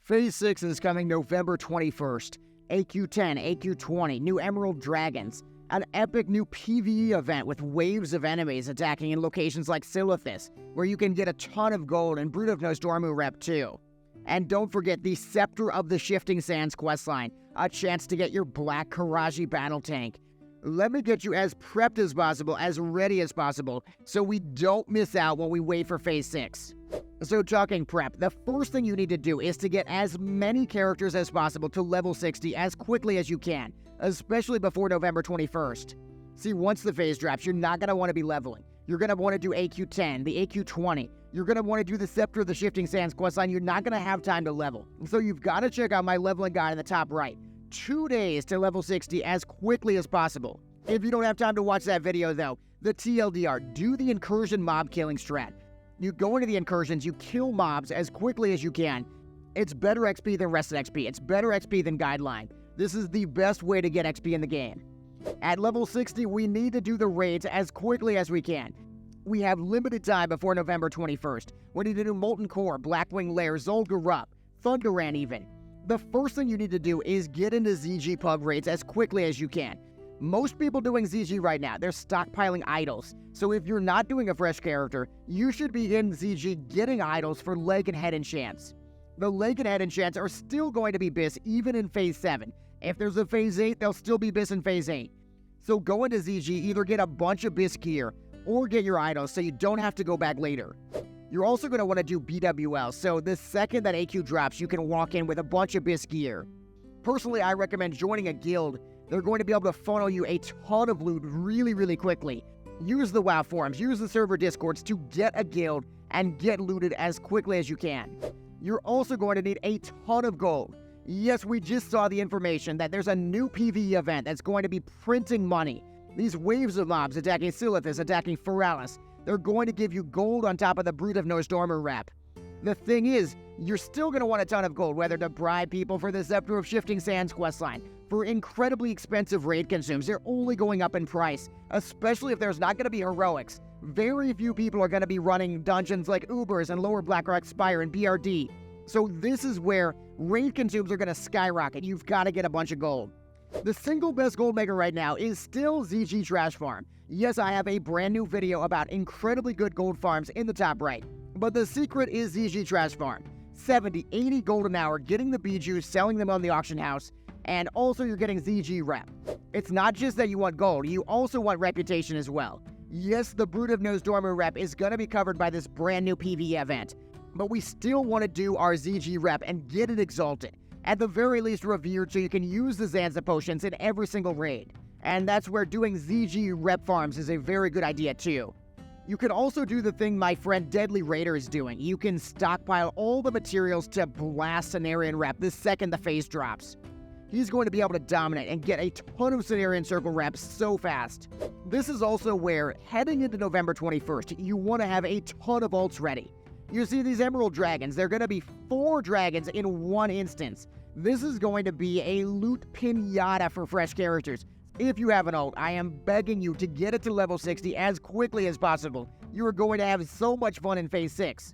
Phase 6 is coming November 21st. AQ10, AQ20, new Emerald Dragons, an epic new PvE event with waves of enemies attacking in locations like Silithus, where you can get a ton of gold, and Brood of Nosdormu rep too. And don't forget the Scepter of the Shifting Sands questline, a chance to get your Black Karaji battle tank. Let me get you as prepped as possible, as ready as possible, so we don't miss out when we wait for Phase 6. So talking prep, the first thing you need to do is to get as many characters as possible to level 60 as quickly as you can, especially before November 21st. See, once the phase drops, you're not going to want to be leveling. You're going to want to do AQ10, the AQ20. You're going to want to do the Scepter of the Shifting Sands questline. You're not going to have time to level. So you've got to check out my leveling guide in the top right. 2 days to level 60 as quickly as possible. If you don't have time to watch that video though, the TLDR, do the incursion mob killing strat. You go into the incursions, you kill mobs as quickly as you can. It's better XP than Rested XP. It's better XP than Guideline. This is the best way to get XP in the game. At level 60, we need to do the raids as quickly as we can. We have limited time before November 21st. We need to do Molten Core, Blackwing Lair, Zul'Gurub, Thunderant even. The first thing you need to do is get into ZG pub raids as quickly as you can. Most people doing ZG right now, they're stockpiling idols. So if you're not doing a fresh character, you should be in ZG getting idols for leg and head enchants. The leg and head enchants are still going to be BIS even in Phase 7. If there's a Phase 8, they'll still be BIS in Phase 8. So go into ZG, either get a bunch of BIS gear, or get your idols so you don't have to go back later. You're also going to want to do BWL, so the second that AQ drops, you can walk in with a bunch of BIS gear. Personally, I recommend joining a guild. They're going to be able to funnel you a ton of loot really quickly. Use the WoW forums, use the server discords to get a guild and get looted as quickly as you can. You're also going to need a ton of gold. Yes, we just saw the information that there's a new PvE event that's going to be printing money. These waves of mobs attacking Silithus, attacking Feralis, they're going to give you gold on top of the Brood of Nosdormu rep. The thing is, you're still going to want a ton of gold, whether to bribe people for the Scepter of Shifting Sands questline, for incredibly expensive raid consumes. They're only going up in price, especially if there's not going to be heroics. Very few people are going to be running dungeons like Ubers and Lower Blackrock Spire and BRD. So this is where raid consumes are going to skyrocket. You've got to get a bunch of gold. The single best gold maker right now is still ZG Trash Farm. Yes, I have a brand new video about incredibly good gold farms in the top right. But the secret is ZG Trash Farm. 70, 80 gold an hour, getting the Bijous, selling them on the auction house, and also you're getting ZG rep. It's not just that you want gold, you also want reputation as well. Yes, the Brood of Nosdormu rep is going to be covered by this brand new PvE event, but we still want to do our ZG rep and get it exalted. At the very least revered so you can use the Zanza potions in every single raid. And that's where doing ZG rep farms is a very good idea too. You can also do the thing my friend Deadly Raider is doing. You can stockpile all the materials to blast Cenarian rep the second the phase drops. He's going to be able to dominate and get a ton of Cenarian Circle reps so fast. This is also where, heading into November 21st, you want to have a ton of ults ready. You see these Emerald Dragons, they're going to be 4 dragons in one instance. This is going to be a loot pinata for fresh characters. If you have an ult, I am begging you to get it to level 60 as quickly as possible. You are going to have so much fun in Phase 6.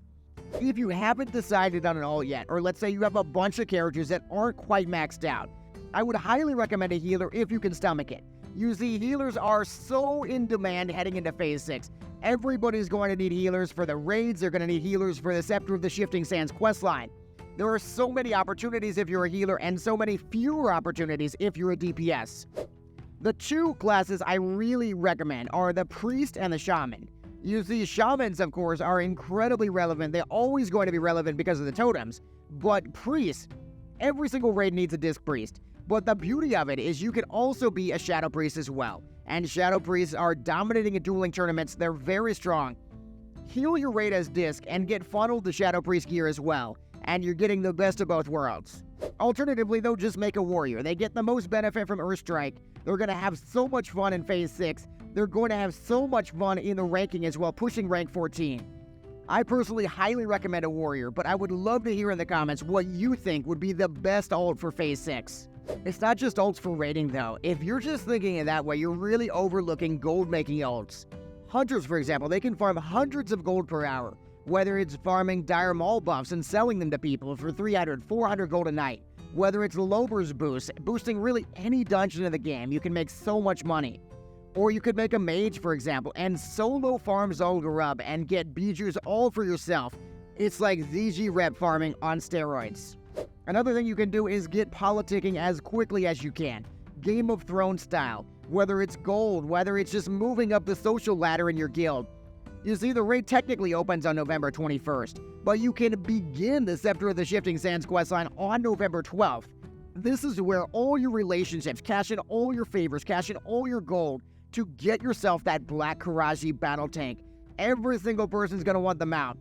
If you haven't decided on an ult yet, or let's say you have a bunch of characters that aren't quite maxed out, I would highly recommend a healer if you can stomach it. You see, healers are so in demand heading into Phase 6. Everybody's going to need healers for the raids, they're going to need healers for the Scepter of the Shifting Sands questline. There are so many opportunities if you're a healer and so many fewer opportunities if you're a DPS. The 2 classes I really recommend are the Priest and the Shaman. You see, Shamans, of course, are incredibly relevant. They're always going to be relevant because of the totems. But Priests, every single raid needs a Disc Priest. But the beauty of it is you can also be a Shadow Priest as well. And Shadow Priests are dominating in dueling tournaments. They're very strong. Heal your raid as Disc and get funneled to Shadow Priest gear as well. And you're getting the best of both worlds. Alternatively, they'll just make a warrior. They get the most benefit from Earthstrike. They're going to have so much fun in Phase 6. They're going to have so much fun in the ranking as well, pushing rank 14. I personally highly recommend a warrior, but I would love to hear in the comments what you think would be the best ult for Phase 6. It's not just ults for raiding though. If you're just thinking in that way, you're really overlooking gold making ults. Hunters, for example, they can farm hundreds of gold per hour. whether it's farming dire mall buffs and selling them to people for 300, 400 gold a night, whether it's Lober's Boost, boosting really any dungeon in the game, you can make so much money. Or you could make a mage, for example, and solo farm Zul'Gurub and get bijus all for yourself. It's like ZG rep farming on steroids. Another thing you can do is get politicking as quickly as you can, Game of Thrones style, whether it's gold, whether it's just moving up the social ladder in your guild. You see, the raid technically opens on November 21st, but you can begin the Scepter of the Shifting Sands questline on November 12th. This is where all your relationships, cash in all your favors, cash in all your gold to get yourself that Black Karaji battle tank. Every single person's going to want them out.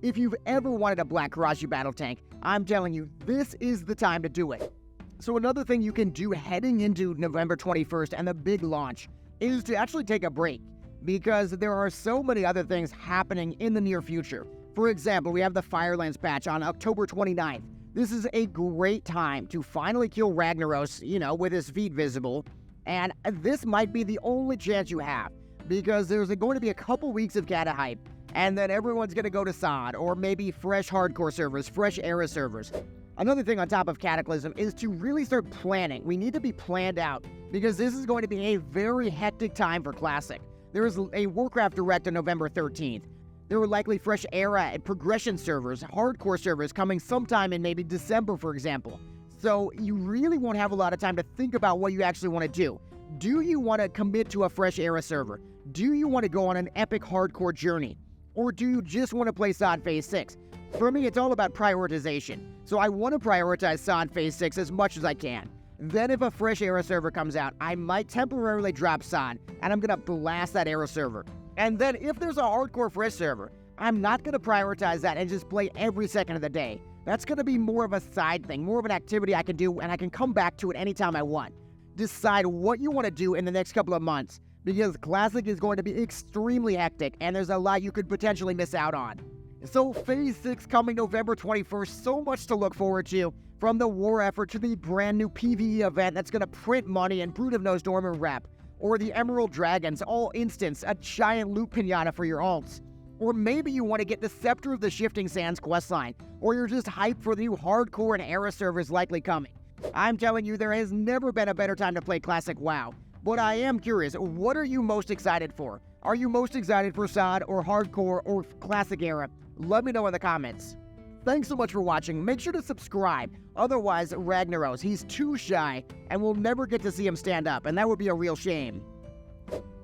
If you've ever wanted a Black Karaji battle tank, I'm telling you, this is the time to do it. So another thing you can do heading into November 21st and the big launch is to actually take a break, because there are so many other things happening in the near future. For example, we have the Firelands patch on October 29th. This is a great time to finally kill Ragnaros, with his feet visible, and this might be the only chance you have, because there's going to be a couple weeks of Kata hype, and then everyone's going to go to Sod, or maybe fresh hardcore servers, fresh era servers. Another thing on top of Cataclysm is to really start planning. We need to be planned out, because this is going to be a very hectic time for Classic. There is a Warcraft Direct on November 13th. There are likely fresh era and progression servers, hardcore servers coming sometime in maybe December, for example. So you really won't have a lot of time to think about what you actually want to do. Do you want to commit to a fresh era server? Do you want to go on an epic hardcore journey? Or do you just want to play Sod Phase 6? For me, it's all about prioritization. So I want to prioritize Sod Phase 6 as much as I can. Then if a fresh era server comes out, I might temporarily drop Sod, and I'm going to blast that era server. And then if there's a hardcore fresh server, I'm not going to prioritize that and just play every second of the day. That's going to be more of a side thing, more of an activity I can do, and I can come back to it anytime I want. Decide what you want to do in the next couple of months, because Classic is going to be extremely hectic, and there's a lot you could potentially miss out on. So Phase 6 coming November 21st, so much to look forward to. From the war effort to the brand new PvE event that's going to print money and Brood of No Storm and rep, or the Emerald Dragons, all instance, a giant loot pinata for your alts. Or maybe you want to get the Scepter of the Shifting Sands questline, or you're just hyped for the new hardcore and era servers likely coming. I'm telling you, there has never been a better time to play Classic WoW. But I am curious, what are you most excited for? Are you most excited for Sod or hardcore or Classic era? Let me know in the comments. Thanks so much for watching. Make sure to subscribe. Otherwise, Ragnaros, he's too shy, and we'll never get to see him stand up, and that would be a real shame.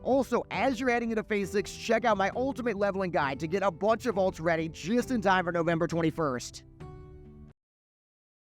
Also, as you're heading into Phase 6, check out my ultimate leveling guide to get a bunch of ults ready just in time for November 21st.